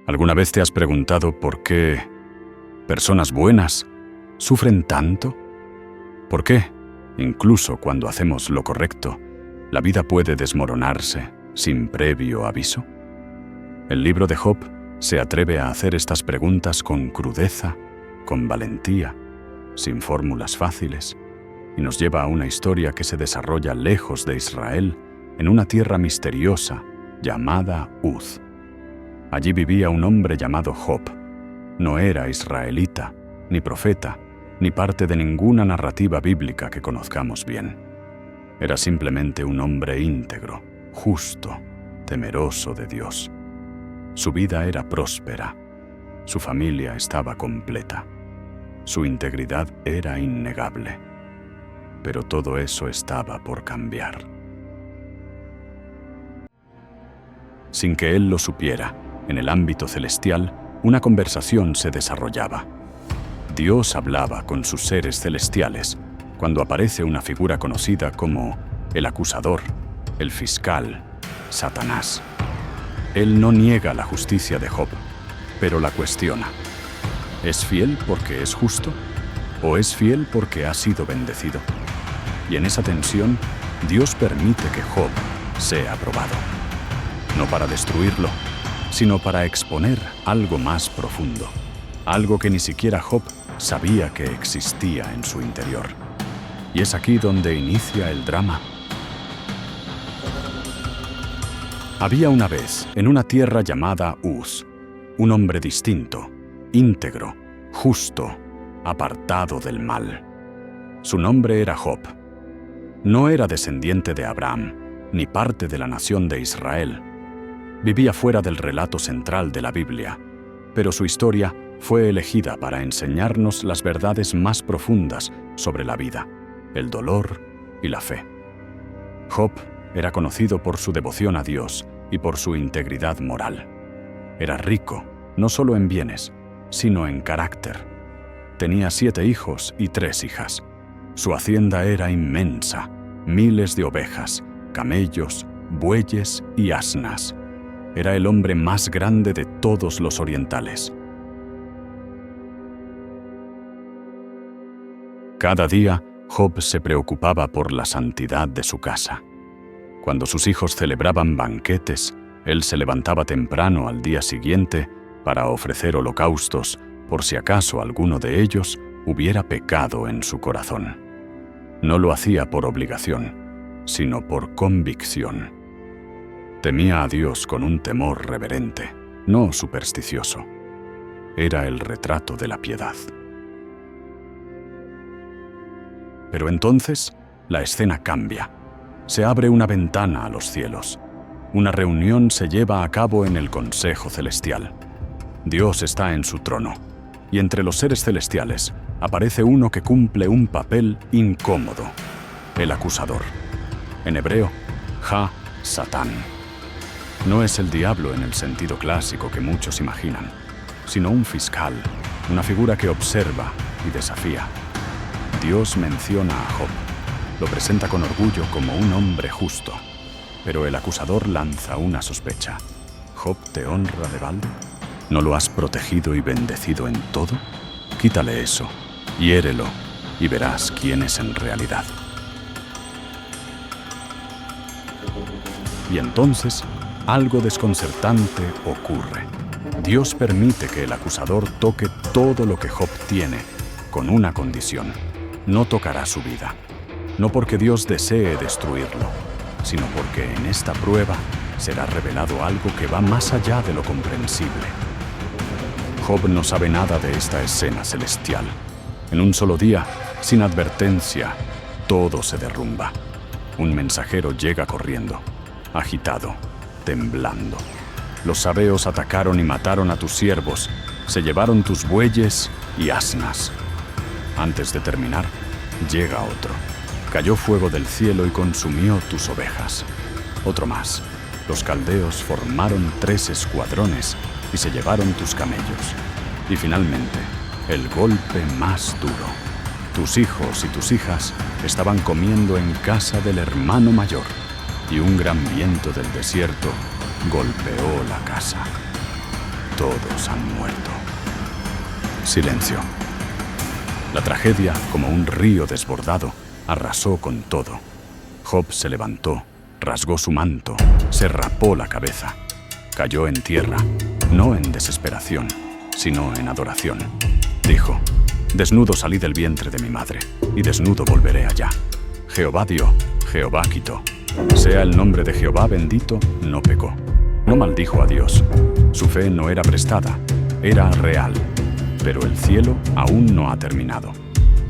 ¿Alguna vez te has preguntado por qué personas buenas sufren tanto? ¿Por qué, incluso cuando hacemos lo correcto, la vida puede desmoronarse sin previo aviso? El libro de Job se atreve a hacer estas preguntas con crudeza, con valentía, sin fórmulas fáciles, y nos lleva a una historia que se desarrolla lejos de Israel, en una tierra misteriosa llamada Uz. Allí vivía un hombre llamado Job. No era israelita, ni profeta, ni parte de ninguna narrativa bíblica que conozcamos bien. Era simplemente un hombre íntegro, justo, temeroso de Dios. Su vida era próspera. Su familia estaba completa. Su integridad era innegable. Pero todo eso estaba por cambiar. Sin que él lo supiera, en el ámbito celestial, una conversación se desarrollaba. Dios hablaba con sus seres celestiales cuando aparece una figura conocida como el acusador, el fiscal, Satanás. Él no niega la justicia de Job, pero la cuestiona. ¿Es fiel porque es justo? ¿O es fiel porque ha sido bendecido? Y en esa tensión, Dios permite que Job sea probado. No para destruirlo, sino para exponer algo más profundo, algo que ni siquiera Job sabía que existía en su interior. Y es aquí donde inicia el drama. Había una vez, en una tierra llamada Uz, un hombre distinto, íntegro, justo, apartado del mal. Su nombre era Job. No era descendiente de Abraham, ni parte de la nación de Israel. Vivía fuera del relato central de la Biblia, pero su historia fue elegida para enseñarnos las verdades más profundas sobre la vida, el dolor y la fe. Job era conocido por su devoción a Dios y por su integridad moral. Era rico, no solo en bienes, sino en carácter. Tenía 7 hijos y 3 hijas. Su hacienda era inmensa, miles de ovejas, camellos, bueyes y asnas. Era el hombre más grande de todos los orientales. Cada día, Job se preocupaba por la santidad de su casa. Cuando sus hijos celebraban banquetes, él se levantaba temprano al día siguiente para ofrecer holocaustos por si acaso alguno de ellos hubiera pecado en su corazón. No lo hacía por obligación, sino por convicción. Temía a Dios con un temor reverente, no supersticioso. Era el retrato de la piedad. Pero entonces, la escena cambia. Se abre una ventana a los cielos. Una reunión se lleva a cabo en el Consejo Celestial. Dios está en su trono, y entre los seres celestiales aparece uno que cumple un papel incómodo, el acusador. En hebreo, Satán. No es el diablo en el sentido clásico que muchos imaginan, sino un fiscal, una figura que observa y desafía. Dios menciona a Job, lo presenta con orgullo como un hombre justo, pero el acusador lanza una sospecha. ¿Job te honra de balde? ¿No lo has protegido y bendecido en todo? Quítale eso, hiérelo, y verás quién es en realidad. Y entonces, algo desconcertante ocurre. Dios permite que el acusador toque todo lo que Job tiene, con una condición: no tocará su vida. No porque Dios desee destruirlo, sino porque en esta prueba será revelado algo que va más allá de lo comprensible. Job no sabe nada de esta escena celestial. En un solo día, sin advertencia, todo se derrumba. Un mensajero llega corriendo, agitado, temblando. Los sabeos atacaron y mataron a tus siervos, se llevaron tus bueyes y asnas. Antes de terminar, llega otro. Cayó fuego del cielo y consumió tus ovejas. Otro más. Los caldeos formaron 3 escuadrones y se llevaron tus camellos. Y finalmente, el golpe más duro. Tus hijos y tus hijas estaban comiendo en casa del hermano mayor, y un gran viento del desierto golpeó la casa. todos han muerto. Silencio. La tragedia, como un río desbordado, arrasó con todo. Job se levantó, rasgó su manto, se rapó la cabeza. Cayó en tierra, no en desesperación, sino en adoración. Dijo: desnudo salí del vientre de mi madre, y desnudo volveré allá. Jehová dio, Jehová quitó. Sea el nombre de Jehová bendito, no pecó. No maldijo a Dios. Su fe no era prestada, era real. Pero el cielo aún no ha terminado.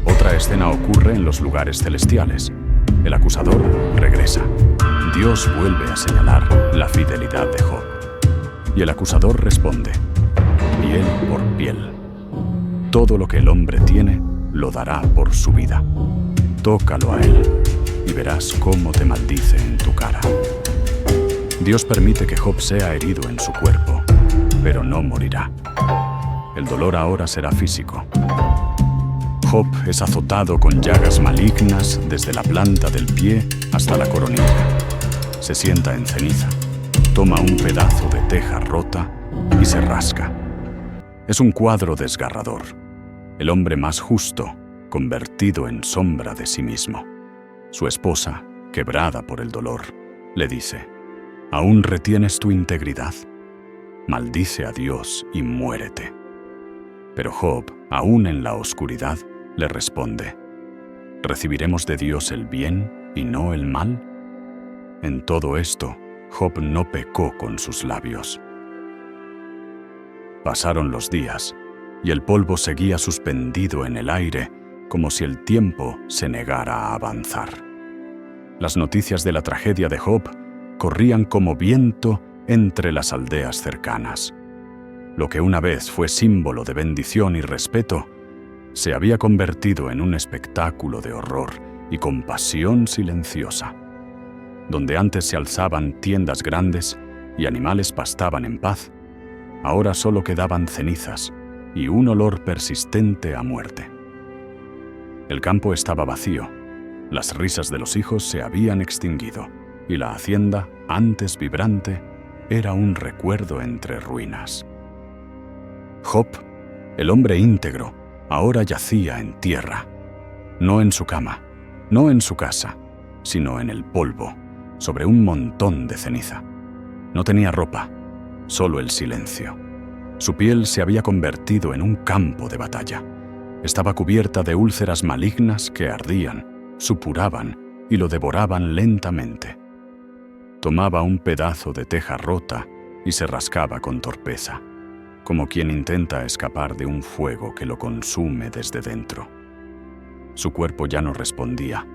Otra escena ocurre en los lugares celestiales. El acusador regresa. Dios vuelve a señalar la fidelidad de Job. Y el acusador responde: piel por piel. Todo lo que el hombre tiene, lo dará por su vida. Tócalo a él y verás cómo te maldice en tu cara. Dios permite que Job sea herido en su cuerpo, pero no morirá. El dolor ahora será físico. Job es azotado con llagas malignas desde la planta del pie hasta la coronilla. Se sienta en ceniza, toma un pedazo de teja rota y se rasca. Es un cuadro desgarrador. El hombre más justo, convertido en sombra de sí mismo. Su esposa, quebrada por el dolor, le dice: ¿aún retienes tu integridad? Maldice a Dios y muérete. Pero Job, aún en la oscuridad, le responde: ¿recibiremos de Dios el bien y no el mal? En todo esto, Job no pecó con sus labios. Pasaron los días, y el polvo seguía suspendido en el aire, como si el tiempo se negara a avanzar. Las noticias de la tragedia de Job corrían como viento entre las aldeas cercanas. Lo que una vez fue símbolo de bendición y respeto, se había convertido en un espectáculo de horror y compasión silenciosa. Donde antes se alzaban tiendas grandes y animales pastaban en paz, ahora solo quedaban cenizas y un olor persistente a muerte. El campo estaba vacío, las risas de los hijos se habían extinguido, y la hacienda, antes vibrante, era un recuerdo entre ruinas. Job, el hombre íntegro, ahora yacía en tierra, no en su cama, no en su casa, sino en el polvo, sobre un montón de ceniza. No tenía ropa, solo el silencio. Su piel se había convertido en un campo de batalla. Estaba cubierta de úlceras malignas que ardían, supuraban y lo devoraban lentamente. Tomaba un pedazo de teja rota y se rascaba con torpeza, como quien intenta escapar de un fuego que lo consume desde dentro. Su cuerpo ya no respondía,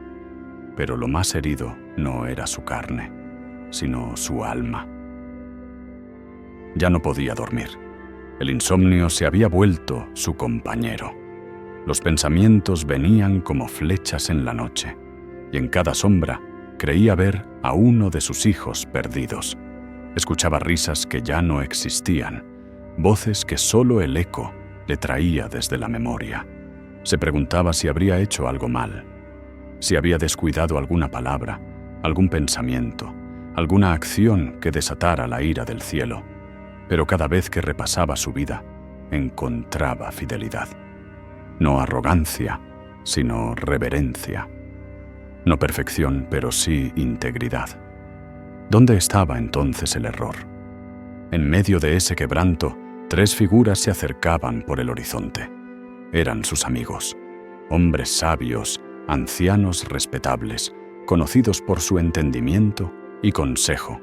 pero lo más herido no era su carne, sino su alma. Ya no podía dormir. El insomnio se había vuelto su compañero. Los pensamientos venían como flechas en la noche, y en cada sombra creía ver a uno de sus hijos perdidos. Escuchaba risas que ya no existían, voces que solo el eco le traía desde la memoria. Se preguntaba si habría hecho algo mal, si había descuidado alguna palabra, algún pensamiento, alguna acción que desatara la ira del cielo. Pero cada vez que repasaba su vida, encontraba fidelidad. No arrogancia, sino reverencia. No perfección, pero sí integridad. ¿Dónde estaba entonces el error? En medio de ese quebranto, 3 figuras se acercaban por el horizonte. Eran sus amigos, hombres sabios, ancianos respetables, conocidos por su entendimiento y consejo.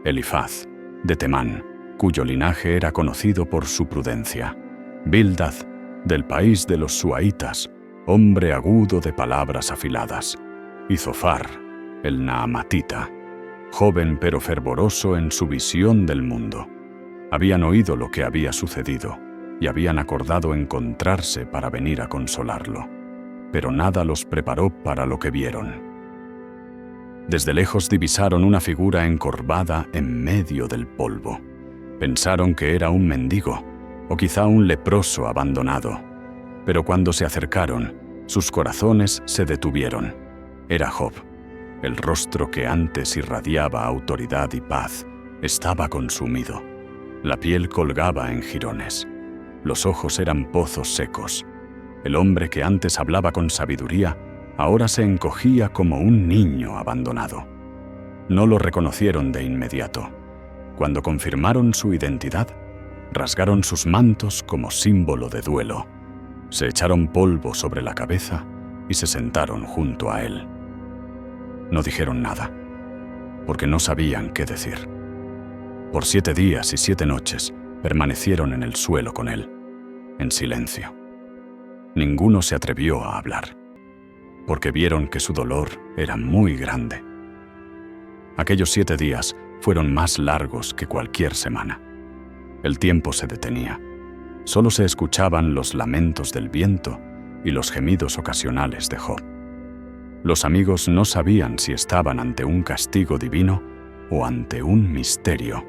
Elifaz, de Temán, cuyo linaje era conocido por su prudencia. Bildad, del país de los suaitas, hombre agudo de palabras afiladas. Y Zofar, el naamatita, joven pero fervoroso en su visión del mundo. Habían oído lo que había sucedido y habían acordado encontrarse para venir a consolarlo, pero nada los preparó para lo que vieron. Desde lejos divisaron una figura encorvada en medio del polvo. Pensaron que era un mendigo, o quizá un leproso abandonado, pero cuando se acercaron, sus corazones se detuvieron. Era Job. El rostro que antes irradiaba autoridad y paz estaba consumido. La piel colgaba en jirones. Los ojos eran pozos secos. El hombre que antes hablaba con sabiduría, ahora se encogía como un niño abandonado. No lo reconocieron de inmediato. Cuando confirmaron su identidad, rasgaron sus mantos como símbolo de duelo. Se echaron polvo sobre la cabeza y se sentaron junto a él. No dijeron nada, porque no sabían qué decir. Por 7 días y 7 noches permanecieron en el suelo con él, en silencio. Ninguno se atrevió a hablar, porque vieron que su dolor era muy grande. Aquellos 7 días fueron más largos que cualquier semana. El tiempo se detenía. Solo se escuchaban los lamentos del viento y los gemidos ocasionales de Job. Los amigos no sabían si estaban ante un castigo divino o ante un misterio,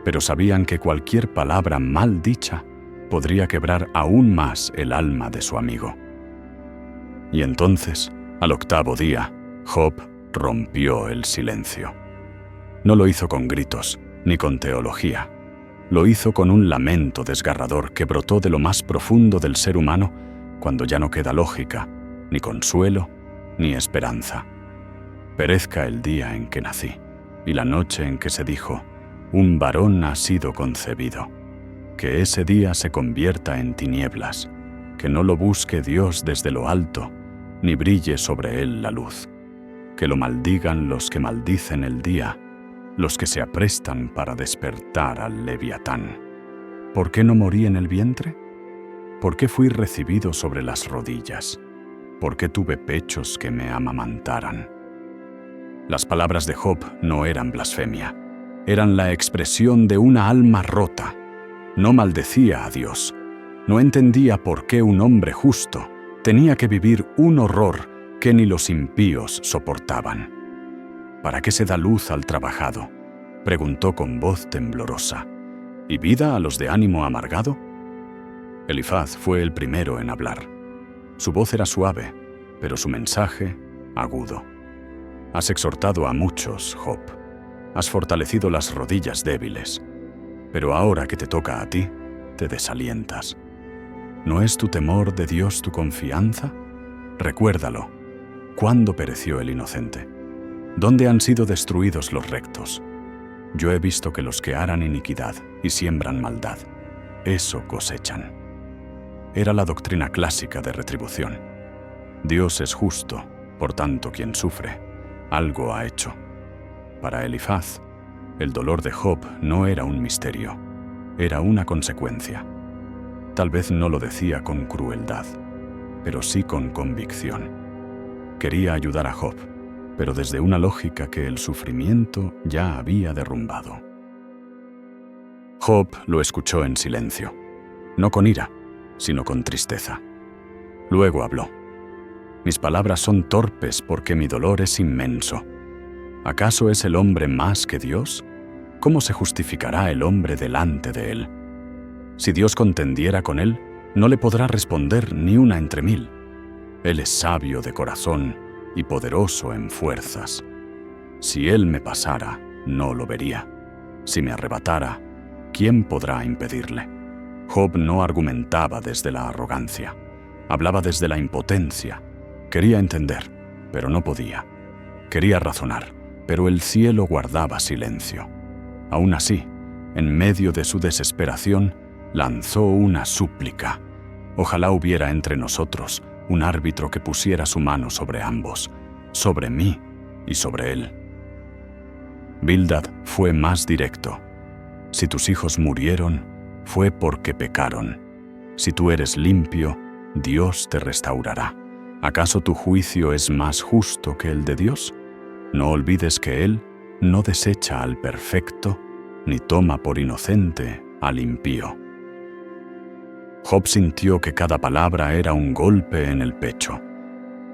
pero sabían que cualquier palabra mal dicha podría quebrar aún más el alma de su amigo. Y entonces, al 8º día, Job rompió el silencio. No lo hizo con gritos ni con teología. Lo hizo con un lamento desgarrador que brotó de lo más profundo del ser humano cuando ya no queda lógica, ni consuelo, ni esperanza. Perezca el día en que nací y la noche en que se dijo, un varón ha sido concebido. Que ese día se convierta en tinieblas, que no lo busque Dios desde lo alto, ni brille sobre él la luz. Que lo maldigan los que maldicen el día, los que se aprestan para despertar al Leviatán. ¿Por qué no morí en el vientre? ¿Por qué fui recibido sobre las rodillas? ¿Por qué tuve pechos que me amamantaran? Las palabras de Job no eran blasfemia, eran la expresión de una alma rota. No maldecía a Dios, no entendía por qué un hombre justo tenía que vivir un horror que ni los impíos soportaban. ¿Para qué se da luz al trabajado?, preguntó con voz temblorosa. ¿Y vida a los de ánimo amargado? Elifaz fue el primero en hablar. Su voz era suave, pero su mensaje agudo. Has exhortado a muchos, Job. Has fortalecido las rodillas débiles. Pero ahora que te toca a ti, te desalientas. ¿No es tu temor de Dios tu confianza? Recuérdalo. ¿Cuándo pereció el inocente? ¿Dónde han sido destruidos los rectos? Yo he visto que los que aran iniquidad y siembran maldad, eso cosechan. Era la doctrina clásica de retribución. Dios es justo, por tanto quien sufre, algo ha hecho. Para Elifaz, el dolor de Job no era un misterio, era una consecuencia. Tal vez no lo decía con crueldad, pero sí con convicción. Quería ayudar a Job, pero desde una lógica que el sufrimiento ya había derrumbado. Job lo escuchó en silencio, no con ira, sino con tristeza. Luego habló. Mis palabras son torpes porque mi dolor es inmenso. ¿Acaso es el hombre más que Dios? ¿Cómo se justificará el hombre delante de él? Si Dios contendiera con él, no le podrá responder ni una entre 1000. Él es sabio de corazón y poderoso en fuerzas. Si él me pasara, no lo vería. Si me arrebatara, ¿quién podrá impedirle? Job no argumentaba desde la arrogancia, hablaba desde la impotencia. Quería entender, pero no podía. Quería razonar, pero el cielo guardaba silencio. Aún así, en medio de su desesperación, lanzó una súplica. Ojalá hubiera entre nosotros un árbitro que pusiera su mano sobre ambos, sobre mí y sobre él. Bildad fue más directo. Si tus hijos murieron, fue porque pecaron. Si tú eres limpio, Dios te restaurará. ¿Acaso tu juicio es más justo que el de Dios? No olvides que Él no desecha al perfecto, ni toma por inocente al impío. Job sintió que cada palabra era un golpe en el pecho.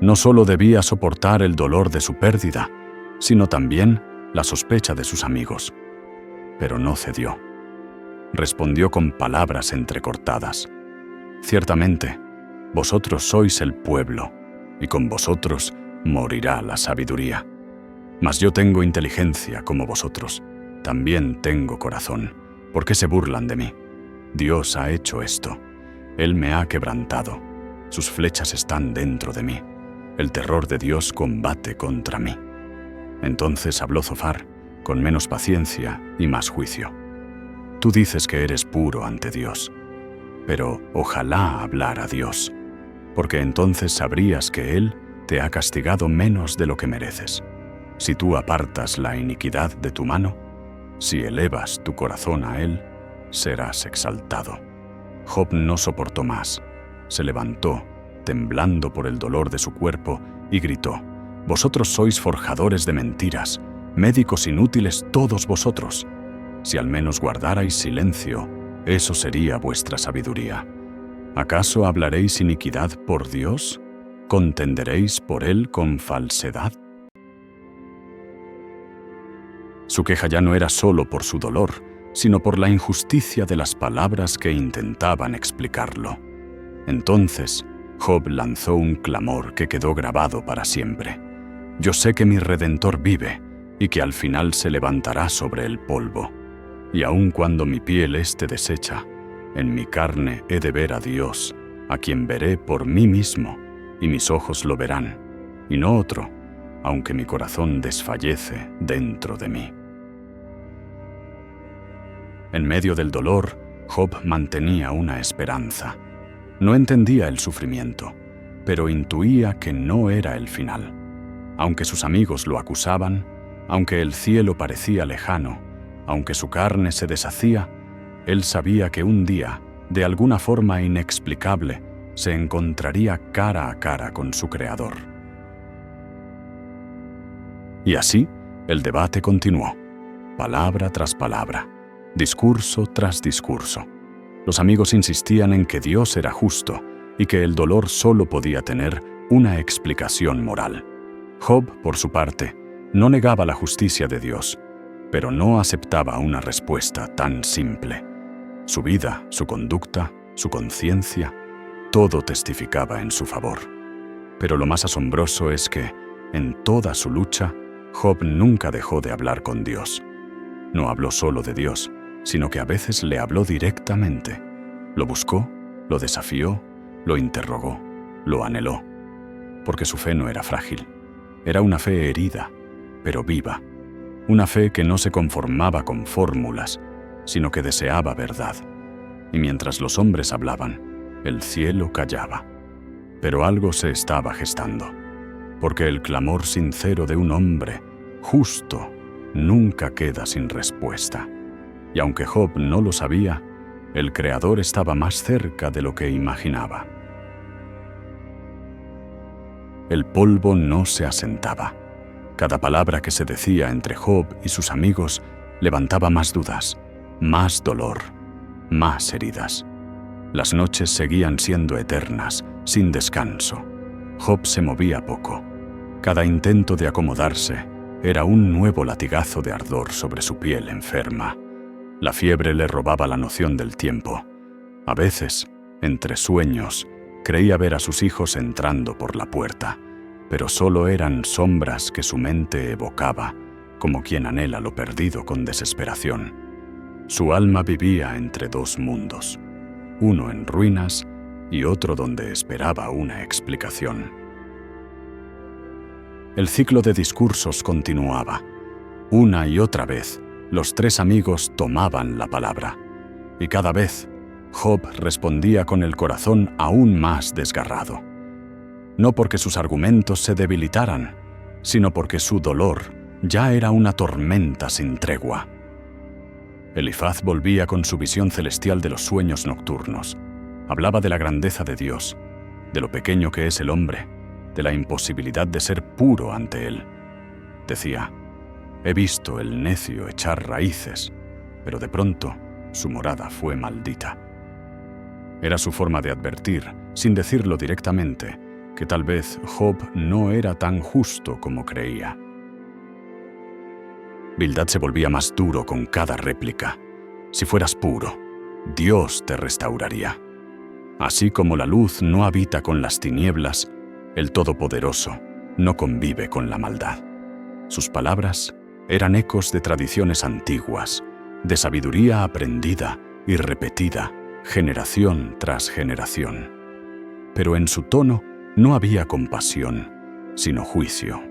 No solo debía soportar el dolor de su pérdida, sino también la sospecha de sus amigos. Pero no cedió. Respondió con palabras entrecortadas. Ciertamente, vosotros sois el pueblo, y con vosotros morirá la sabiduría. Mas yo tengo inteligencia como vosotros, también tengo corazón, ¿Por qué se burlan de mí? Dios ha hecho esto. Él me ha quebrantado. Sus flechas están dentro de mí. El terror de Dios combate contra mí. Entonces habló Zofar, con menos paciencia y más juicio. Tú dices que eres puro ante Dios, pero ojalá hablara Dios, porque entonces sabrías que Él te ha castigado menos de lo que mereces. Si tú apartas la iniquidad de tu mano, si elevas tu corazón a Él, serás exaltado. Job no soportó más. Se levantó, temblando por el dolor de su cuerpo, y gritó: «Vosotros sois forjadores de mentiras, médicos inútiles todos vosotros. Si al menos guardarais silencio, eso sería vuestra sabiduría. ¿Acaso hablaréis iniquidad por Dios? ¿Contenderéis por Él con falsedad?» Su queja ya no era solo por su dolor, sino por la injusticia de las palabras que intentaban explicarlo. Entonces, Job lanzó un clamor que quedó grabado para siempre. «Yo sé que mi Redentor vive y que al final se levantará sobre el polvo. Y aun cuando mi piel esté deshecha, en mi carne he de ver a Dios, a quien veré por mí mismo, y mis ojos lo verán, y no otro, aunque mi corazón desfallece dentro de mí». En medio del dolor, Job mantenía una esperanza. No entendía el sufrimiento, pero intuía que no era el final. Aunque sus amigos lo acusaban, aunque el cielo parecía lejano, aunque su carne se deshacía, él sabía que un día, de alguna forma inexplicable, se encontraría cara a cara con su Creador. Y así, el debate continuó, palabra tras palabra, discurso tras discurso. Los amigos insistían en que Dios era justo y que el dolor solo podía tener una explicación moral. Job, por su parte, no negaba la justicia de Dios, pero no aceptaba una respuesta tan simple. Su vida, su conducta, su conciencia, todo testificaba en su favor. Pero lo más asombroso es que, en toda su lucha, Job nunca dejó de hablar con Dios. No habló solo de Dios, sino que a veces le habló directamente. Lo buscó, lo desafió, lo interrogó, lo anheló. Porque su fe no era frágil. Era una fe herida, pero viva. Una fe que no se conformaba con fórmulas, sino que deseaba verdad. Y mientras los hombres hablaban, el cielo callaba. Pero algo se estaba gestando, porque el clamor sincero de un hombre justo nunca queda sin respuesta. Y aunque Job no lo sabía, el Creador estaba más cerca de lo que imaginaba. El polvo no se asentaba. Cada palabra que se decía entre Job y sus amigos levantaba más dudas, más dolor, más heridas. Las noches seguían siendo eternas, sin descanso. Job se movía poco. Cada intento de acomodarse era un nuevo latigazo de ardor sobre su piel enferma. La fiebre le robaba la noción del tiempo. A veces, entre sueños, creía ver a sus hijos entrando por la puerta, pero solo eran sombras que su mente evocaba, como quien anhela lo perdido con desesperación. Su alma vivía entre dos mundos, uno en ruinas y otro donde esperaba una explicación. El ciclo de discursos continuaba. Una y otra vez, los tres amigos tomaban la palabra, y cada vez Job respondía con el corazón aún más desgarrado. No porque sus argumentos se debilitaran, sino porque su dolor ya era una tormenta sin tregua. Elifaz volvía con su visión celestial de los sueños nocturnos. Hablaba de la grandeza de Dios, de lo pequeño que es el hombre, de la imposibilidad de ser puro ante él. Decía: «He visto el necio echar raíces, pero de pronto su morada fue maldita». Era su forma de advertir, sin decirlo directamente, que tal vez Job no era tan justo como creía. Bildad se volvía más duro con cada réplica. Si fueras puro, Dios te restauraría. Así como la luz no habita con las tinieblas, el Todopoderoso no convive con la maldad. Sus palabras eran ecos de tradiciones antiguas, de sabiduría aprendida y repetida, generación tras generación. Pero en su tono no había compasión, sino juicio.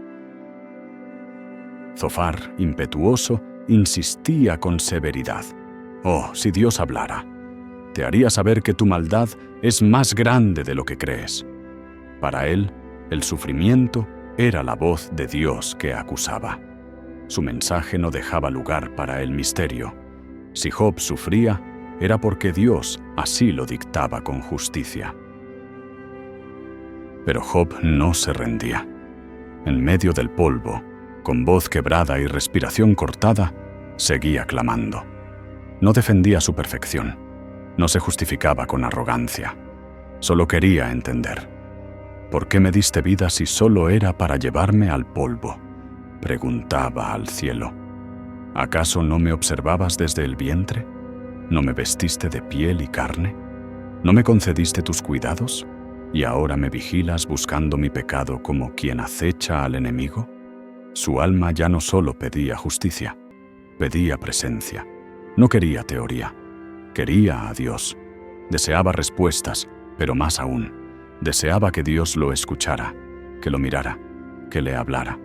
Zofar, impetuoso, insistía con severidad. Oh, si Dios hablara, te haría saber que tu maldad es más grande de lo que crees. Para él, el sufrimiento era la voz de Dios que acusaba. Su mensaje no dejaba lugar para el misterio. Si Job sufría, era porque Dios así lo dictaba con justicia. Pero Job no se rendía. En medio del polvo, con voz quebrada y respiración cortada, seguía clamando. No defendía su perfección, no se justificaba con arrogancia. Solo quería entender. ¿Por qué me diste vida si solo era para llevarme al polvo?, preguntaba al cielo. ¿Acaso no me observabas desde el vientre? ¿No me vestiste de piel y carne? ¿No me concediste tus cuidados? ¿Y ahora me vigilas buscando mi pecado como quien acecha al enemigo? Su alma ya no solo pedía justicia, pedía presencia. No quería teoría, quería a Dios. Deseaba respuestas, pero más aún, deseaba que Dios lo escuchara, que lo mirara, que le hablara.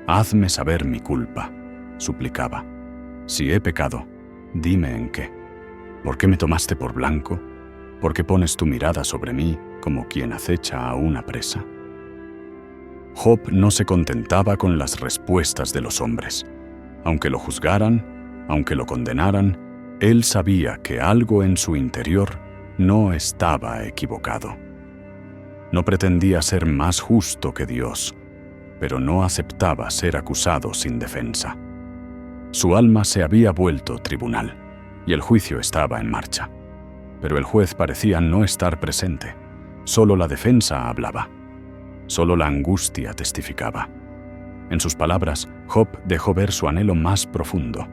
Hazme saber mi culpa, suplicaba. Si he pecado, dime en qué. ¿Por qué me tomaste por blanco? ¿Por qué pones tu mirada sobre mí como quien acecha a una presa? Job no se contentaba con las respuestas de los hombres. Aunque lo juzgaran, aunque lo condenaran, él sabía que algo en su interior no estaba equivocado. No pretendía ser más justo que Dios, pero no aceptaba ser acusado sin defensa. Su alma se había vuelto tribunal, y el juicio estaba en marcha. Pero el juez parecía no estar presente. Solo la defensa hablaba. Solo la angustia testificaba. En sus palabras, Job dejó ver su anhelo más profundo.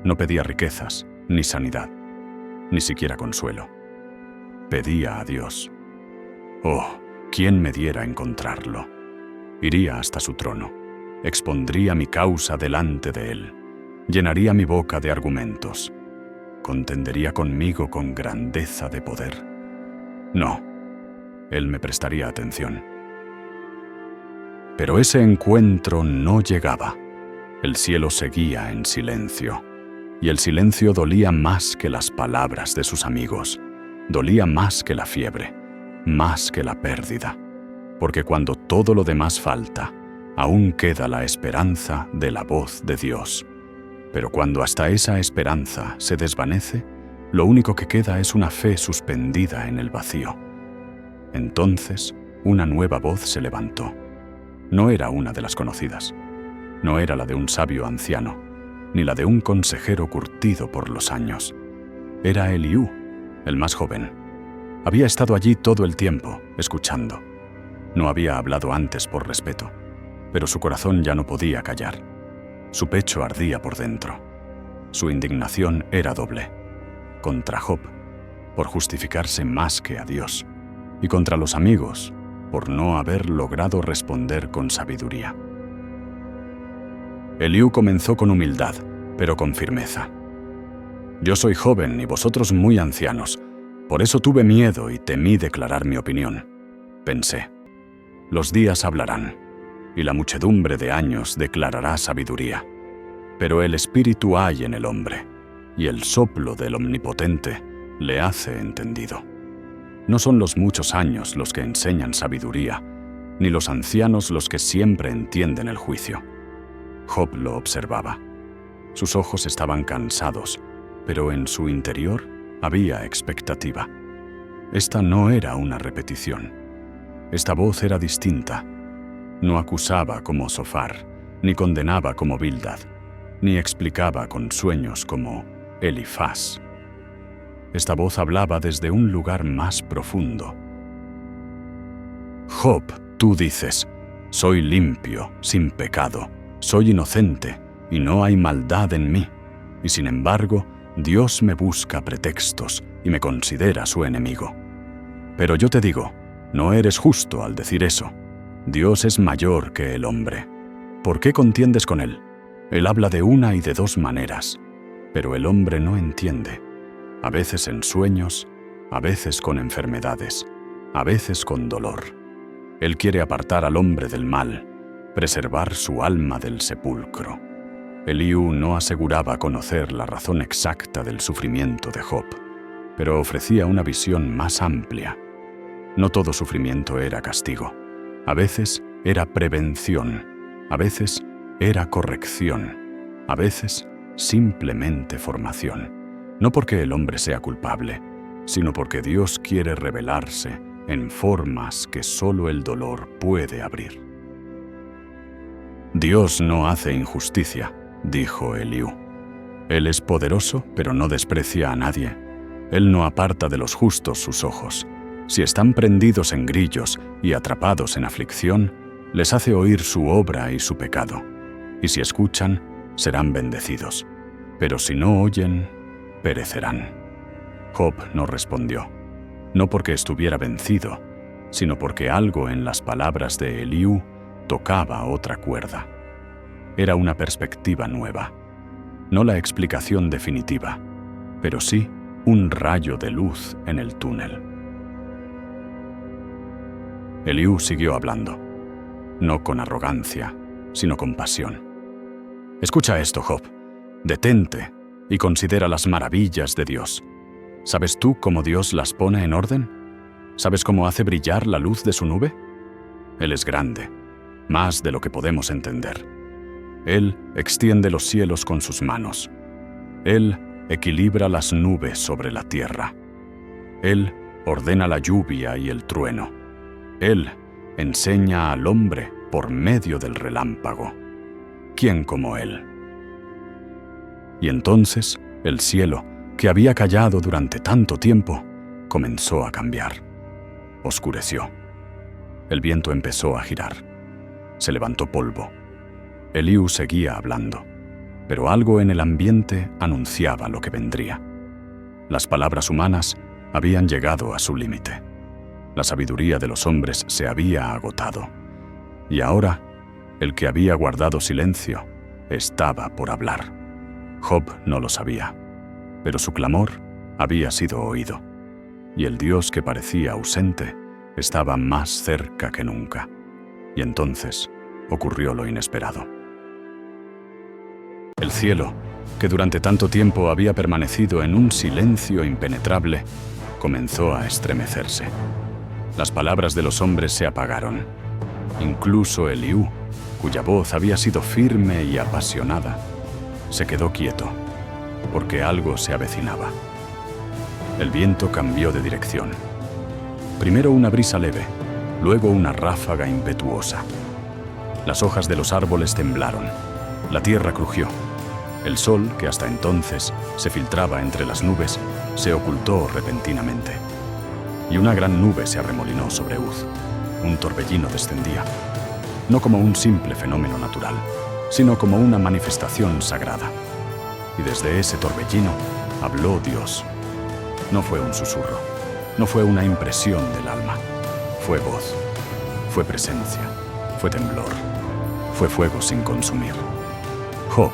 No pedía riquezas, ni sanidad, ni siquiera consuelo. Pedía a Dios. Oh, ¿quién me diera encontrarlo? Iría hasta su trono, expondría mi causa delante de él, llenaría mi boca de argumentos, contendería conmigo con grandeza de poder. No, él me prestaría atención. Pero ese encuentro no llegaba. El cielo seguía en silencio, y el silencio dolía más que las palabras de sus amigos, dolía más que la fiebre, más que la pérdida, porque cuando todo lo demás falta, aún queda la esperanza de la voz de Dios. Pero cuando hasta esa esperanza se desvanece, lo único que queda es una fe suspendida en el vacío. Entonces, una nueva voz se levantó. No era una de las conocidas. No era la de un sabio anciano, ni la de un consejero curtido por los años. Era Eliú, el más joven. Había estado allí todo el tiempo, escuchando. No había hablado antes por respeto, pero su corazón ya no podía callar. Su pecho ardía por dentro. Su indignación era doble. Contra Job, por justificarse más que a Dios, y contra los amigos, por no haber logrado responder con sabiduría. Eliú comenzó con humildad, pero con firmeza. Yo soy joven y vosotros muy ancianos, por eso tuve miedo y temí declarar mi opinión. Pensé, los días hablarán, y la muchedumbre de años declarará sabiduría. Pero el espíritu hay en el hombre, y el soplo del Omnipotente le hace entendido. No son los muchos años los que enseñan sabiduría, ni los ancianos los que siempre entienden el juicio. Job lo observaba. Sus ojos estaban cansados, pero en su interior había expectativa. Esta no era una repetición. Esta voz era distinta. No acusaba como Zofar, ni condenaba como Bildad, ni explicaba con sueños como Elifaz. Esta voz hablaba desde un lugar más profundo. Job, tú dices, soy limpio, sin pecado, soy inocente, y no hay maldad en mí. Y sin embargo, Dios me busca pretextos y me considera su enemigo. Pero yo te digo, no eres justo al decir eso. Dios es mayor que el hombre. ¿Por qué contiendes con él? Él habla de una y de dos maneras. Pero el hombre no entiende, a veces en sueños, a veces con enfermedades, a veces con dolor. Él quiere apartar al hombre del mal, preservar su alma del sepulcro. Eliú no aseguraba conocer la razón exacta del sufrimiento de Job, pero ofrecía una visión más amplia. No todo sufrimiento era castigo. A veces era prevención, a veces era corrección, a veces simplemente formación. No porque el hombre sea culpable, sino porque Dios quiere revelarse en formas que solo el dolor puede abrir. Dios no hace injusticia, dijo Eliú. Él es poderoso, pero no desprecia a nadie. Él no aparta de los justos sus ojos. Si están prendidos en grillos y atrapados en aflicción, les hace oír su obra y su pecado. Y si escuchan, serán bendecidos. Pero si no oyen, perecerán. Job no respondió, no porque estuviera vencido, sino porque algo en las palabras de Eliú tocaba otra cuerda. Era una perspectiva nueva, no la explicación definitiva, pero sí un rayo de luz en el túnel. Eliú siguió hablando, no con arrogancia, sino con pasión. Escucha esto, Job. Detente y considera las maravillas de Dios. ¿Sabes tú cómo Dios las pone en orden? ¿Sabes cómo hace brillar la luz de su nube? Él es grande, más de lo que podemos entender. Él extiende los cielos con sus manos. Él equilibra las nubes sobre la tierra. Él ordena la lluvia y el trueno. Él enseña al hombre por medio del relámpago. ¿Quién como Él? Y entonces el cielo, que había callado durante tanto tiempo, comenzó a cambiar. Oscureció. El viento empezó a girar. Se levantó polvo. Eliú seguía hablando, pero algo en el ambiente anunciaba lo que vendría. Las palabras humanas habían llegado a su límite. La sabiduría de los hombres se había agotado. Y ahora, el que había guardado silencio estaba por hablar. Job no lo sabía, pero su clamor había sido oído, y el Dios que parecía ausente estaba más cerca que nunca. Y entonces ocurrió lo inesperado. El cielo, que durante tanto tiempo había permanecido en un silencio impenetrable, comenzó a estremecerse. Las palabras de los hombres se apagaron. Incluso Eliú, cuya voz había sido firme y apasionada, se quedó quieto, porque algo se avecinaba. El viento cambió de dirección. Primero una brisa leve, luego una ráfaga impetuosa. Las hojas de los árboles temblaron, la tierra crujió. El sol, que hasta entonces se filtraba entre las nubes, se ocultó repentinamente. Y una gran nube se arremolinó sobre Uz. Un torbellino descendía, no como un simple fenómeno natural, sino como una manifestación sagrada. Y desde ese torbellino habló Dios. No fue un susurro, no fue una impresión del alma, fue voz, fue presencia, fue temblor, fue fuego sin consumir. Job,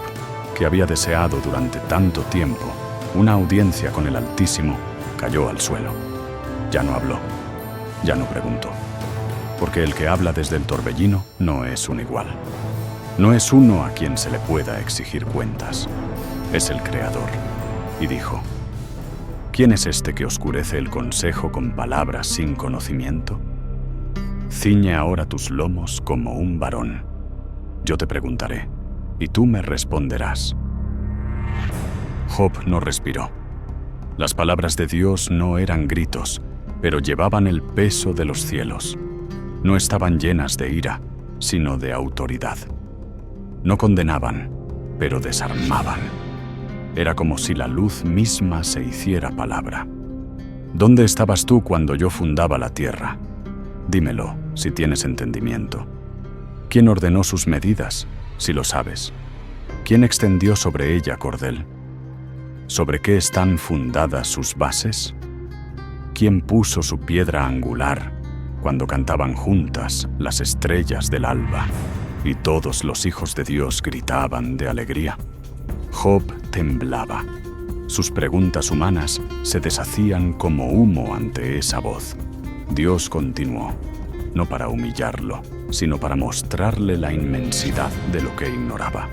que había deseado durante tanto tiempo una audiencia con el Altísimo, cayó al suelo. Ya no habló, ya no preguntó, porque el que habla desde el torbellino no es un igual. No es uno a quien se le pueda exigir cuentas, es el Creador. Y dijo, ¿quién es este que oscurece el consejo con palabras sin conocimiento? Ciñe ahora tus lomos como un varón. Yo te preguntaré, y tú me responderás. Job no respiró. Las palabras de Dios no eran gritos, pero llevaban el peso de los cielos. No estaban llenas de ira, sino de autoridad. No condenaban, pero desarmaban. Era como si la luz misma se hiciera palabra. ¿Dónde estabas tú cuando yo fundaba la tierra? Dímelo, si tienes entendimiento. ¿Quién ordenó sus medidas, si lo sabes? ¿Quién extendió sobre ella cordel? ¿Sobre qué están fundadas sus bases? ¿Quién puso su piedra angular cuando cantaban juntas las estrellas del alba y todos los hijos de Dios gritaban de alegría? Job temblaba. Sus preguntas humanas se deshacían como humo ante esa voz. Dios continuó, no para humillarlo, sino para mostrarle la inmensidad de lo que ignoraba.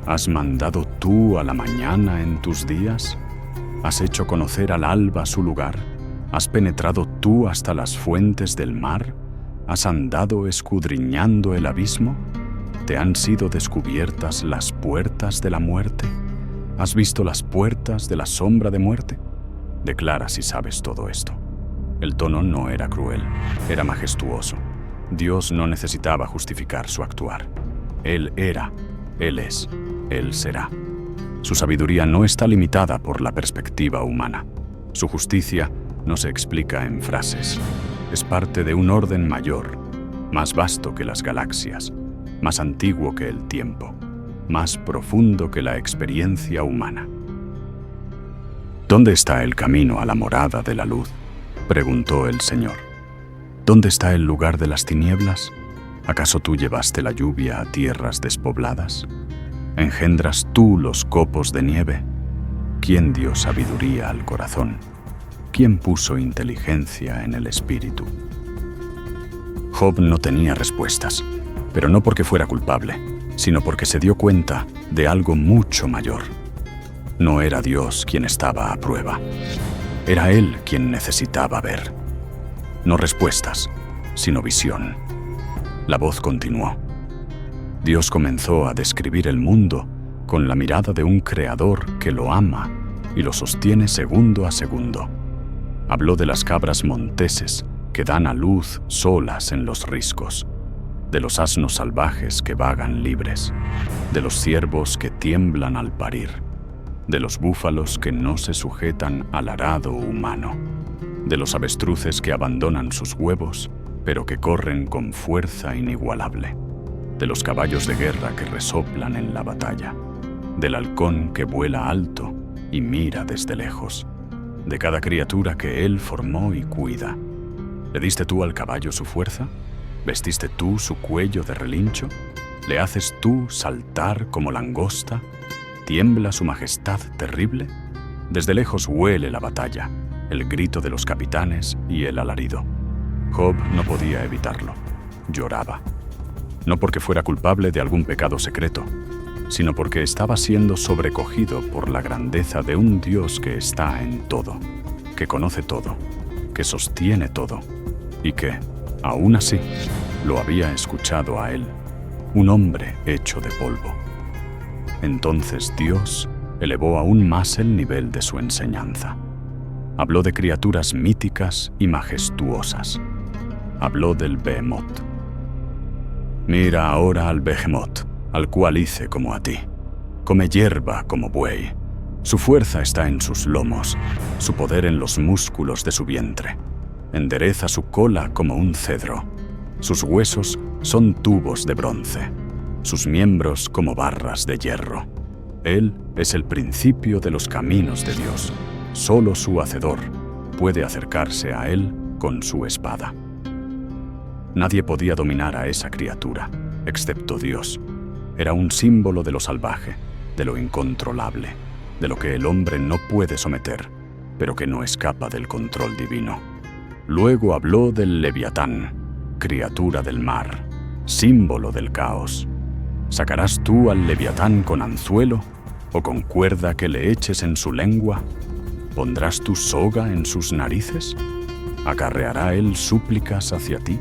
¿Has mandado tú a la mañana en tus días? ¿Has hecho conocer al alba su lugar? ¿Has penetrado tú hasta las fuentes del mar? ¿Has andado escudriñando el abismo? ¿Te han sido descubiertas las puertas de la muerte? ¿Has visto las puertas de la sombra de muerte? Declara si sabes todo esto. El tono no era cruel, era majestuoso. Dios no necesitaba justificar su actuar. Él era, Él es, Él será. Su sabiduría no está limitada por la perspectiva humana. Su justicia no se explica en frases. Es parte de un orden mayor, más vasto que las galaxias, más antiguo que el tiempo, más profundo que la experiencia humana. ¿Dónde está el camino a la morada de la luz?, preguntó el Señor. ¿Dónde está el lugar de las tinieblas? ¿Acaso tú llevaste la lluvia a tierras despobladas? ¿Engendras tú los copos de nieve? ¿Quién dio sabiduría al corazón? ¿Quién puso inteligencia en el espíritu? Job no tenía respuestas, pero no porque fuera culpable, sino porque se dio cuenta de algo mucho mayor. No era Dios quien estaba a prueba. Era él quien necesitaba ver. No respuestas, sino visión. La voz continuó. Dios comenzó a describir el mundo con la mirada de un creador que lo ama y lo sostiene segundo a segundo. Habló de las cabras monteses que dan a luz solas en los riscos, de los asnos salvajes que vagan libres, de los ciervos que tiemblan al parir, de los búfalos que no se sujetan al arado humano, de los avestruces que abandonan sus huevos, pero que corren con fuerza inigualable, de los caballos de guerra que resoplan en la batalla, del halcón que vuela alto y mira desde lejos, de cada criatura que él formó y cuida. ¿Le diste tú al caballo su fuerza? ¿Vestiste tú su cuello de relincho? ¿Le haces tú saltar como langosta? ¿Tiembla su majestad terrible? Desde lejos huele la batalla, el grito de los capitanes y el alarido. Job no podía evitarlo. Lloraba. No porque fuera culpable de algún pecado secreto, sino porque estaba siendo sobrecogido por la grandeza de un Dios que está en todo, que conoce todo, que sostiene todo, y que, aún así, lo había escuchado a él, un hombre hecho de polvo. Entonces Dios elevó aún más el nivel de su enseñanza. Habló de criaturas míticas y majestuosas. Habló del Behemoth. Mira ahora al Behemoth, al cual hice como a ti. Come hierba como buey. Su fuerza está en sus lomos, su poder en los músculos de su vientre. Endereza su cola como un cedro. Sus huesos son tubos de bronce, sus miembros como barras de hierro. Él es el principio de los caminos de Dios. Solo su hacedor puede acercarse a él con su espada. Nadie podía dominar a esa criatura, excepto Dios. Era un símbolo de lo salvaje, de lo incontrolable, de lo que el hombre no puede someter, pero que no escapa del control divino. Luego habló del Leviatán, criatura del mar, símbolo del caos. ¿Sacarás tú al Leviatán con anzuelo o con cuerda que le eches en su lengua? ¿Pondrás tu soga en sus narices? ¿Acarreará él súplicas hacia ti?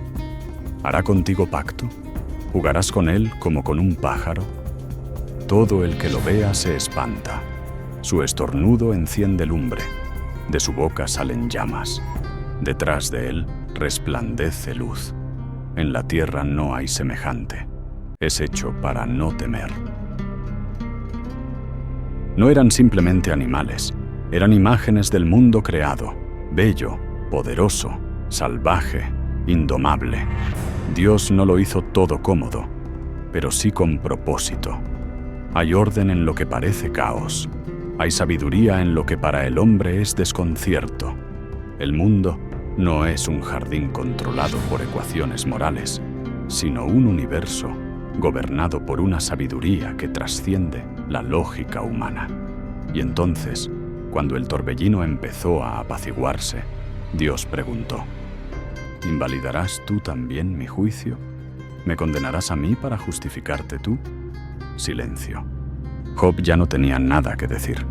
¿Hará contigo pacto? ¿Jugarás con él como con un pájaro? Todo el que lo vea se espanta. Su estornudo enciende lumbre. De su boca salen llamas. Detrás de él resplandece luz. En la tierra no hay semejante. Es hecho para no temer. No eran simplemente animales. Eran imágenes del mundo creado, bello, poderoso, salvaje, indomable. Dios no lo hizo todo cómodo, pero sí con propósito. Hay orden en lo que parece caos. Hay sabiduría en lo que para el hombre es desconcierto. El mundo no es un jardín controlado por ecuaciones morales, sino un universo gobernado por una sabiduría que trasciende la lógica humana. Y entonces, cuando el torbellino empezó a apaciguarse, Dios preguntó: ¿invalidarás tú también mi juicio? ¿Me condenarás a mí para justificarte tú? Silencio. Job ya no tenía nada que decir,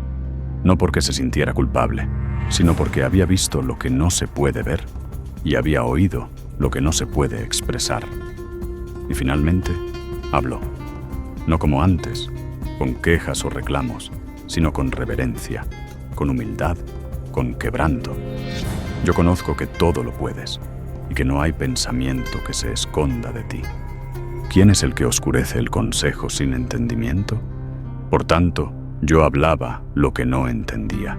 no porque se sintiera culpable, sino porque había visto lo que no se puede ver y había oído lo que no se puede expresar. Y finalmente, habló, no como antes, con quejas o reclamos, sino con reverencia, con humildad, con quebranto. Yo conozco que todo lo puedes y que no hay pensamiento que se esconda de ti. ¿Quién es el que oscurece el consejo sin entendimiento? Por tanto, yo hablaba lo que no entendía,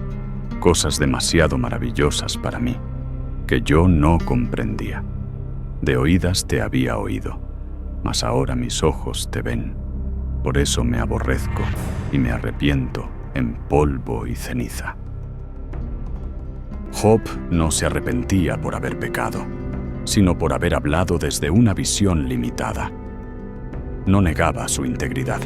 cosas demasiado maravillosas para mí, que yo no comprendía. De oídas te había oído, mas ahora mis ojos te ven. Por eso me aborrezco y me arrepiento en polvo y ceniza. Job no se arrepentía por haber pecado, sino por haber hablado desde una visión limitada. No negaba su integridad,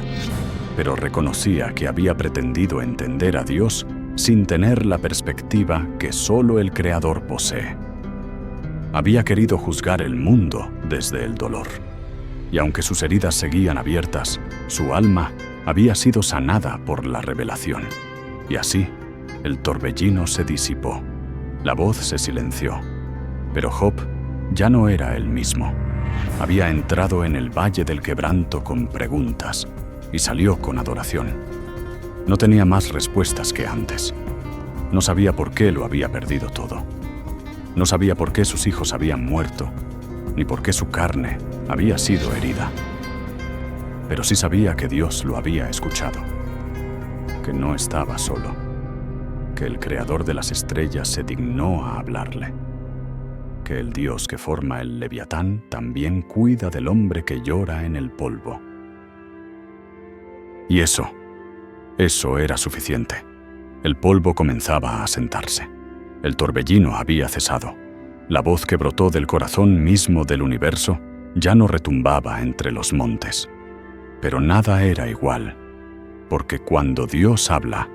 pero reconocía que había pretendido entender a Dios sin tener la perspectiva que solo el Creador posee. Había querido juzgar el mundo desde el dolor, y aunque sus heridas seguían abiertas, su alma había sido sanada por la revelación. Y así, el torbellino se disipó, la voz se silenció, pero Job ya no era el mismo. Había entrado en el valle del quebranto con preguntas y salió con adoración. No tenía más respuestas que antes. No sabía por qué lo había perdido todo. No sabía por qué sus hijos habían muerto, ni por qué su carne había sido herida. Pero sí sabía que Dios lo había escuchado, que no estaba solo, que el Creador de las estrellas se dignó a hablarle, que el Dios que forma el Leviatán también cuida del hombre que llora en el polvo. Y eso era suficiente. El polvo comenzaba a asentarse. El torbellino había cesado. La voz que brotó del corazón mismo del universo ya no retumbaba entre los montes. Pero nada era igual, porque cuando Dios habla,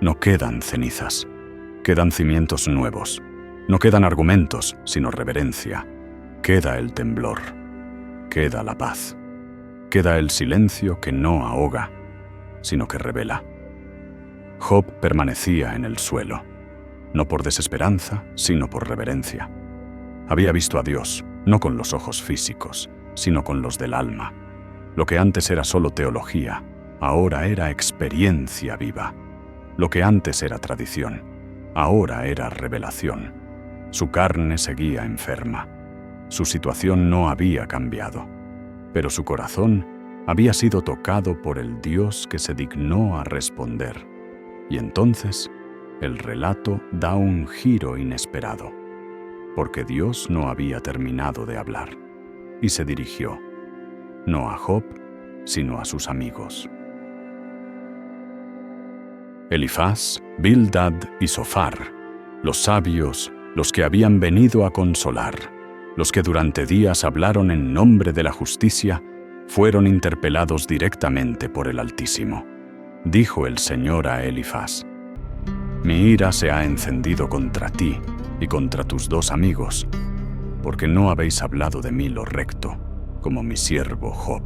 no quedan cenizas, quedan cimientos nuevos. No quedan argumentos, sino reverencia. Queda el temblor, queda la paz, queda el silencio que no ahoga, sino que revela. Job permanecía en el suelo, no por desesperanza, sino por reverencia. Había visto a Dios, no con los ojos físicos, sino con los del alma. Lo que antes era solo teología, ahora era experiencia viva. Lo que antes era tradición, ahora era revelación. Su carne seguía enferma. Su situación no había cambiado, pero su corazón había sido tocado por el Dios que se dignó a responder. Y entonces, el relato da un giro inesperado, porque Dios no había terminado de hablar, y se dirigió, no a Job, sino a sus amigos. Elifaz, Bildad y Zofar, los sabios, los que habían venido a consolar, los que durante días hablaron en nombre de la justicia, fueron interpelados directamente por el Altísimo. Dijo el Señor a Elifaz: mi ira se ha encendido contra ti y contra tus dos amigos, porque no habéis hablado de mí lo recto, como mi siervo Job.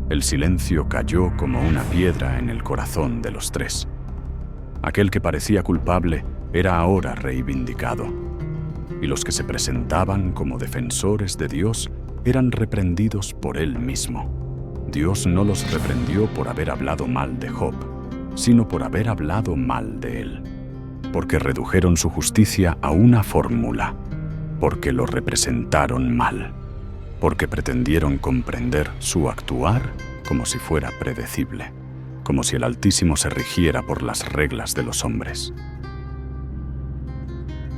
El silencio cayó como una piedra en el corazón de los tres. Aquel que parecía culpable era ahora reivindicado, y los que se presentaban como defensores de Dios eran reprendidos por él mismo. Dios no los reprendió por haber hablado mal de Job, sino por haber hablado mal de él, porque redujeron su justicia a una fórmula, porque lo representaron mal, porque pretendieron comprender su actuar como si fuera predecible, como si el Altísimo se rigiera por las reglas de los hombres.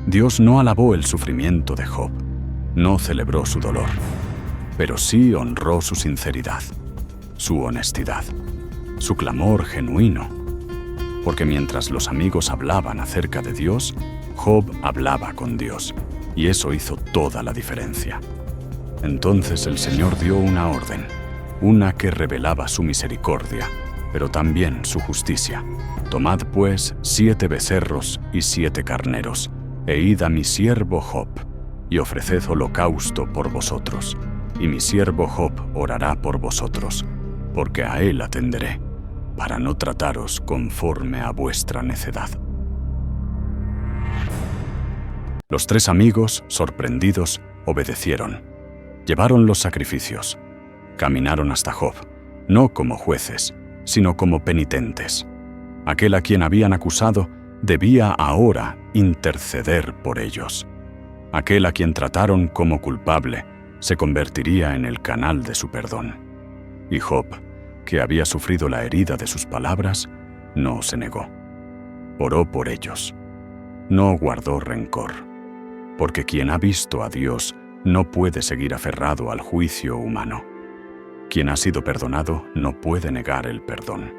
Dios no alabó el sufrimiento de Job, no celebró su dolor, pero sí honró su sinceridad, su honestidad, su clamor genuino, porque mientras los amigos hablaban acerca de Dios, Job hablaba con Dios, y eso hizo toda la diferencia. Entonces el Señor dio una orden, una que revelaba su misericordia, pero también su justicia. Tomad pues 7 becerros y 7 carneros, e id a mi siervo Job, y ofreced holocausto por vosotros, y mi siervo Job orará por vosotros, porque a él atenderé, para no trataros conforme a vuestra necedad. Los 3 amigos, sorprendidos, obedecieron. Llevaron los sacrificios. Caminaron hasta Job, no como jueces, sino como penitentes. Aquel a quien habían acusado debía ahora interceder por ellos. Aquel a quien trataron como culpable se convertiría en el canal de su perdón. Y Job, que había sufrido la herida de sus palabras, no se negó. Oró por ellos. No guardó rencor, porque quien ha visto a Dios no puede seguir aferrado al juicio humano. Quien ha sido perdonado no puede negar el perdón.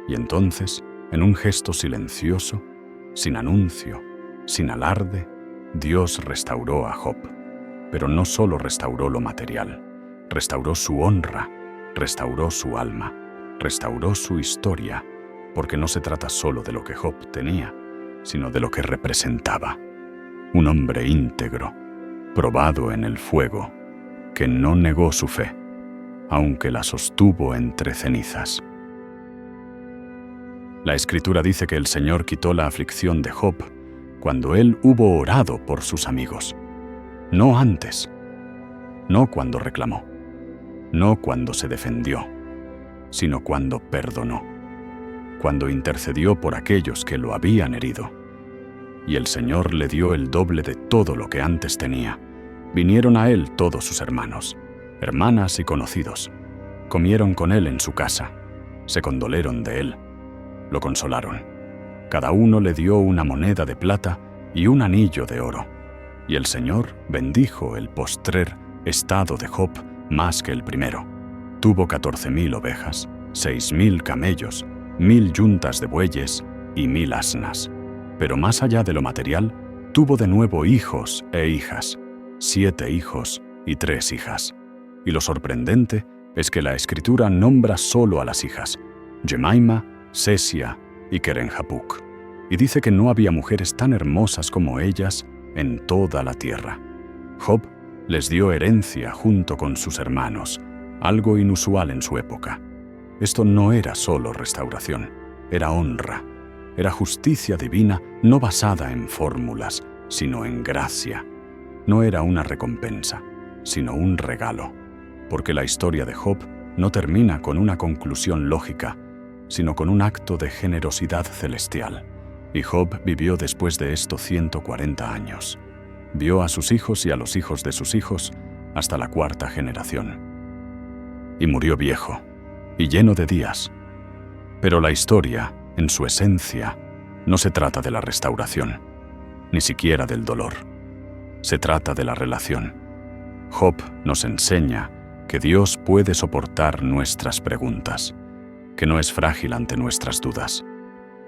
Y entonces, en un gesto silencioso, sin anuncio, sin alarde, Dios restauró a Job. Pero no solo restauró lo material, restauró su honra, restauró su alma, restauró su historia, porque no se trata solo de lo que Job tenía, sino de lo que representaba. Un hombre íntegro, probado en el fuego, que no negó su fe, aunque la sostuvo entre cenizas. La Escritura dice que el Señor quitó la aflicción de Job cuando él hubo orado por sus amigos. No antes, no cuando reclamó, no cuando se defendió, sino cuando perdonó, cuando intercedió por aquellos que lo habían herido. Y el Señor le dio el doble de todo lo que antes tenía. Vinieron a él todos sus hermanos, hermanas y conocidos. Comieron con él en su casa, se condoleron de él, lo consolaron. Cada uno le dio una moneda de plata y un anillo de oro. Y el Señor bendijo el postrer estado de Job más que el primero. Tuvo 14,000 ovejas, 6,000 camellos, 1,000 yuntas de bueyes y 1,000 asnas. Pero más allá de lo material, tuvo de nuevo hijos e hijas, 7 hijos y 3 hijas. Y lo sorprendente es que la Escritura nombra solo a las hijas, Jemaima, Sesia y Keren-Hapuk, y dice que no había mujeres tan hermosas como ellas en toda la tierra. Job les dio herencia junto con sus hermanos, algo inusual en su época. Esto no era solo restauración, era honra, era justicia divina no basada en fórmulas, sino en gracia. No era una recompensa, sino un regalo, porque la historia de Job no termina con una conclusión lógica, sino con un acto de generosidad celestial. Y Job vivió después de esto 140 años. Vio a sus hijos y a los hijos de sus hijos hasta la 4ª generación. Y murió viejo y lleno de días. Pero la historia, en su esencia, no se trata de la restauración, ni siquiera del dolor. Se trata de la relación. Job nos enseña que Dios puede soportar nuestras preguntas, que no es frágil ante nuestras dudas,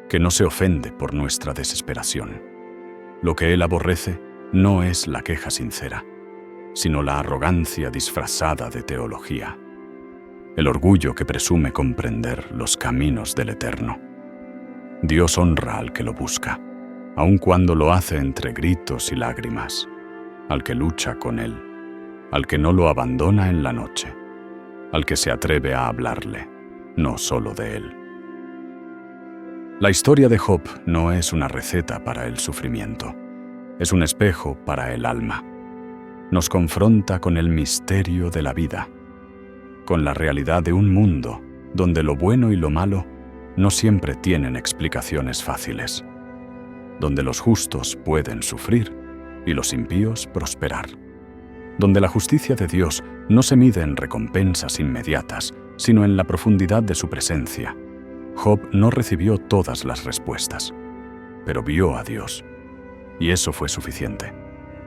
que no se ofende por nuestra desesperación. Lo que Él aborrece no es la queja sincera, sino la arrogancia disfrazada de teología, el orgullo que presume comprender los caminos del Eterno. Dios honra al que lo busca, aun cuando lo hace entre gritos y lágrimas, al que lucha con Él, al que no lo abandona en la noche, al que se atreve a hablarle, no solo de Él. La historia de Job no es una receta para el sufrimiento, es un espejo para el alma. Nos confronta con el misterio de la vida, con la realidad de un mundo donde lo bueno y lo malo no siempre tienen explicaciones fáciles, donde los justos pueden sufrir y los impíos prosperar, donde la justicia de Dios no se mide en recompensas inmediatas, sino en la profundidad de su presencia. Job no recibió todas las respuestas, pero vio a Dios, y eso fue suficiente.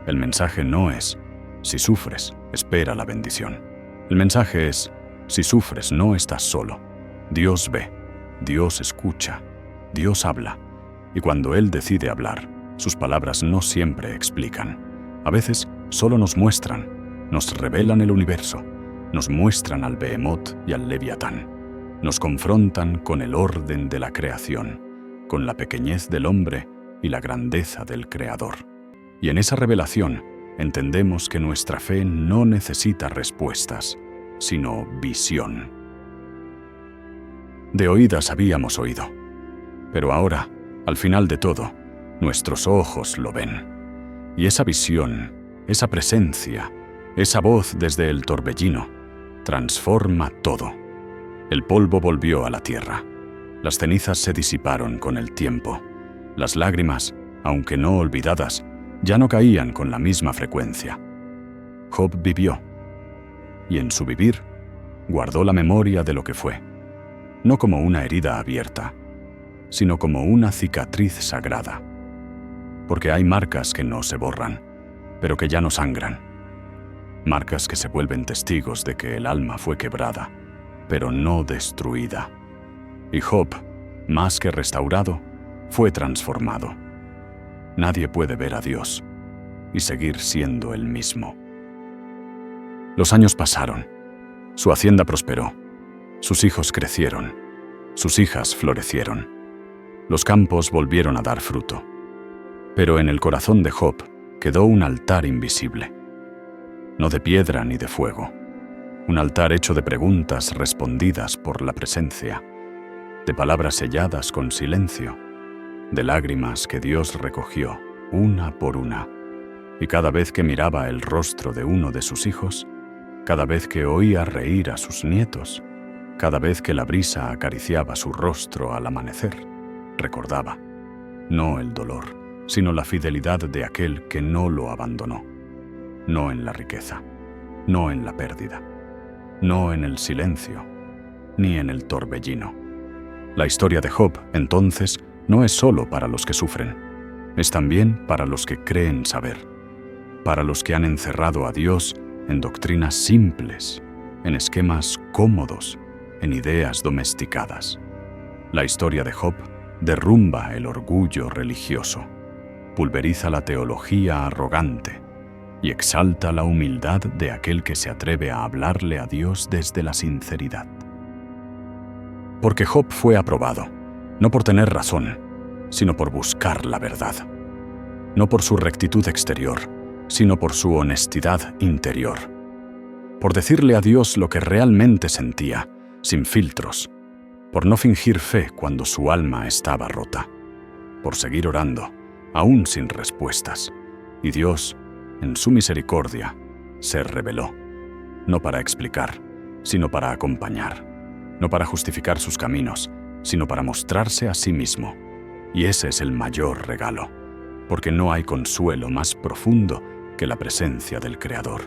El mensaje no es, si sufres, espera la bendición. El mensaje es, si sufres, no estás solo. Dios ve, Dios escucha, Dios habla, y cuando Él decide hablar, sus palabras no siempre explican. A veces solo nos muestran, nos revelan el universo, nos muestran al Behemoth y al Leviatán. nos confrontan con el orden de la creación, con la pequeñez del hombre y la grandeza del Creador. Y en esa revelación entendemos que nuestra fe no necesita respuestas, sino visión. De oídas habíamos oído, pero ahora, al final de todo, nuestros ojos lo ven. Y esa visión, esa presencia, esa voz desde el torbellino, transforma todo. El polvo volvió a la tierra. Las cenizas se disiparon con el tiempo. Las lágrimas, aunque no olvidadas, ya no caían con la misma frecuencia. Job vivió, y en su vivir, guardó la memoria de lo que fue, no como una herida abierta, sino como una cicatriz sagrada. Porque hay marcas que no se borran, pero que ya no sangran. Marcas que se vuelven testigos de que el alma fue quebrada, pero no destruida. Y Job, más que restaurado, fue transformado. Nadie puede ver a Dios y seguir siendo el mismo. Los años pasaron, su hacienda prosperó, sus hijos crecieron, sus hijas florecieron, los campos volvieron a dar fruto. Pero en el corazón de Job quedó un altar invisible, no de piedra ni de fuego, un altar hecho de preguntas respondidas por la presencia, de palabras selladas con silencio, de lágrimas que Dios recogió una por una, y cada vez que miraba el rostro de uno de sus hijos, cada vez que oía reír a sus nietos, cada vez que la brisa acariciaba su rostro al amanecer, recordaba, no el dolor, sino la fidelidad de aquel que no lo abandonó, no en la riqueza, no en la pérdida, no en el silencio, ni en el torbellino. La historia de Job, entonces, no es solo para los que sufren, es también para los que creen saber, para los que han encerrado a Dios en doctrinas simples, en esquemas cómodos, en ideas domesticadas. La historia de Job derrumba el orgullo religioso, pulveriza la teología arrogante y exalta la humildad de aquel que se atreve a hablarle a Dios desde la sinceridad. Porque Job fue aprobado, no por tener razón, sino por buscar la verdad. No por su rectitud exterior, sino por su honestidad interior. Por decirle a Dios lo que realmente sentía, sin filtros. Por no fingir fe cuando su alma estaba rota. Por seguir orando, aún sin respuestas. Y Dios, en su misericordia, se reveló. No para explicar, sino para acompañar. No para justificar sus caminos, sino para mostrarse a sí mismo. Y ese es el mayor regalo, porque no hay consuelo más profundo que la presencia del Creador.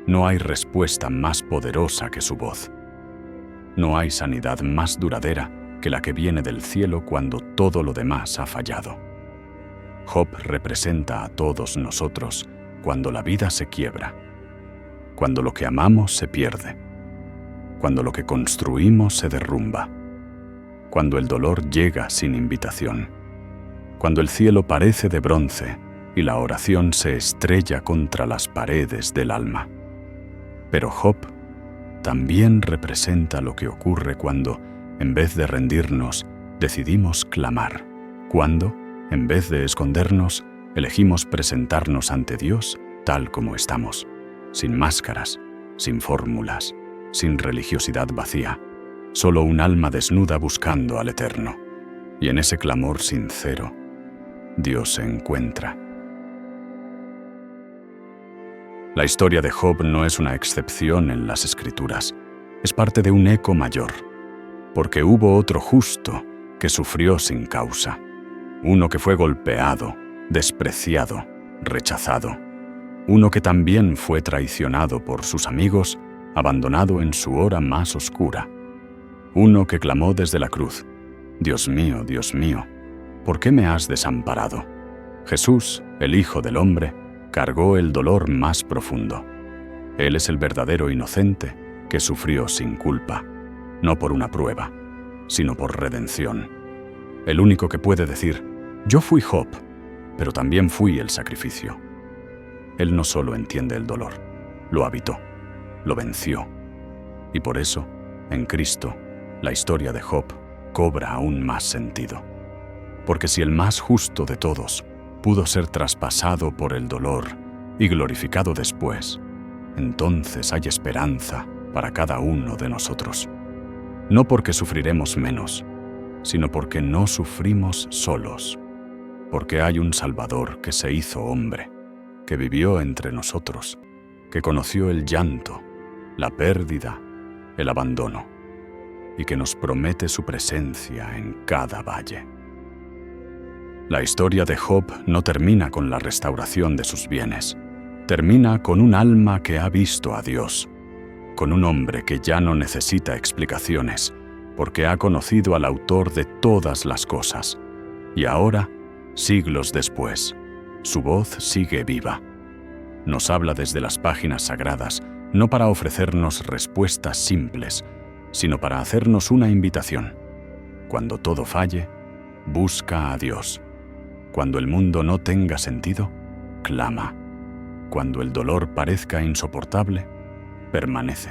No hay respuesta más poderosa que su voz. No hay sanidad más duradera que la que viene del cielo cuando todo lo demás ha fallado. Job representa a todos nosotros cuando la vida se quiebra, cuando lo que amamos se pierde, cuando lo que construimos se derrumba, cuando el dolor llega sin invitación, cuando el cielo parece de bronce y la oración se estrella contra las paredes del alma. Pero Job también representa lo que ocurre cuando, en vez de rendirnos, decidimos clamar, cuando, en vez de escondernos, elegimos presentarnos ante Dios tal como estamos, sin máscaras, sin fórmulas, sin religiosidad vacía, solo un alma desnuda buscando al Eterno. Y en ese clamor sincero, Dios se encuentra. La historia de Job no es una excepción en las Escrituras, es parte de un eco mayor, porque hubo otro justo que sufrió sin causa, uno que fue golpeado, despreciado, rechazado, uno que también fue traicionado por sus amigos, abandonado en su hora más oscura, uno que clamó desde la cruz, Dios mío, ¿por qué me has desamparado? Jesús, el Hijo del Hombre, cargó el dolor más profundo. Él es el verdadero inocente que sufrió sin culpa, no por una prueba, sino por redención. El único que puede decir, yo fui Job, pero también fui el sacrificio. Él no solo entiende el dolor, lo habitó, lo venció. Y por eso, en Cristo, la historia de Job cobra aún más sentido. Porque si el más justo de todos pudo ser traspasado por el dolor y glorificado después, entonces hay esperanza para cada uno de nosotros. No porque sufriremos menos, sino porque no sufrimos solos, porque hay un Salvador que se hizo hombre, que vivió entre nosotros, que conoció el llanto, la pérdida, el abandono, y que nos promete su presencia en cada valle. La historia de Job no termina con la restauración de sus bienes, termina con un alma que ha visto a Dios, con un hombre que ya no necesita explicaciones, porque ha conocido al autor de todas las cosas, y ahora, siglos después, su voz sigue viva. Nos habla desde las páginas sagradas, no para ofrecernos respuestas simples, sino para hacernos una invitación. Cuando todo falle, busca a Dios. Cuando el mundo no tenga sentido, clama. Cuando el dolor parezca insoportable, permanece.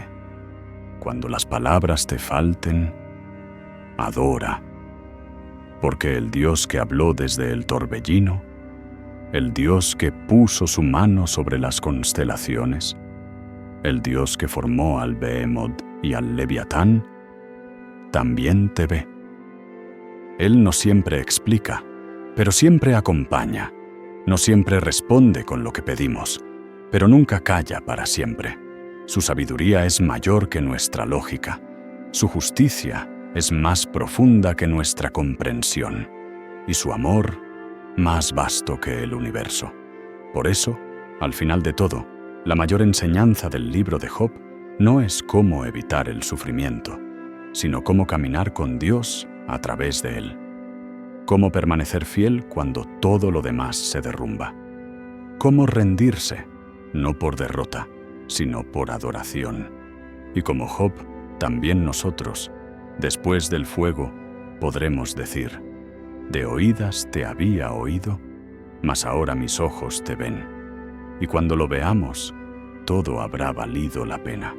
Cuando las palabras te falten, adora. Porque el Dios que habló desde el torbellino, el Dios que puso su mano sobre las constelaciones, el Dios que formó al Behemoth y al Leviatán, también te ve. Él no siempre explica, pero siempre acompaña. No siempre responde con lo que pedimos, pero nunca calla para siempre. Su sabiduría es mayor que nuestra lógica. Su justicia es más profunda que nuestra comprensión, y su amor más vasto que el universo. Por eso, al final de todo, la mayor enseñanza del libro de Job no es cómo evitar el sufrimiento, sino cómo caminar con Dios a través de él. Cómo permanecer fiel cuando todo lo demás se derrumba. Cómo rendirse, no por derrota, sino por adoración. Y como Job, también nosotros, después del fuego, podremos decir: de oídas te había oído, mas ahora mis ojos te ven. Y cuando lo veamos, todo habrá valido la pena.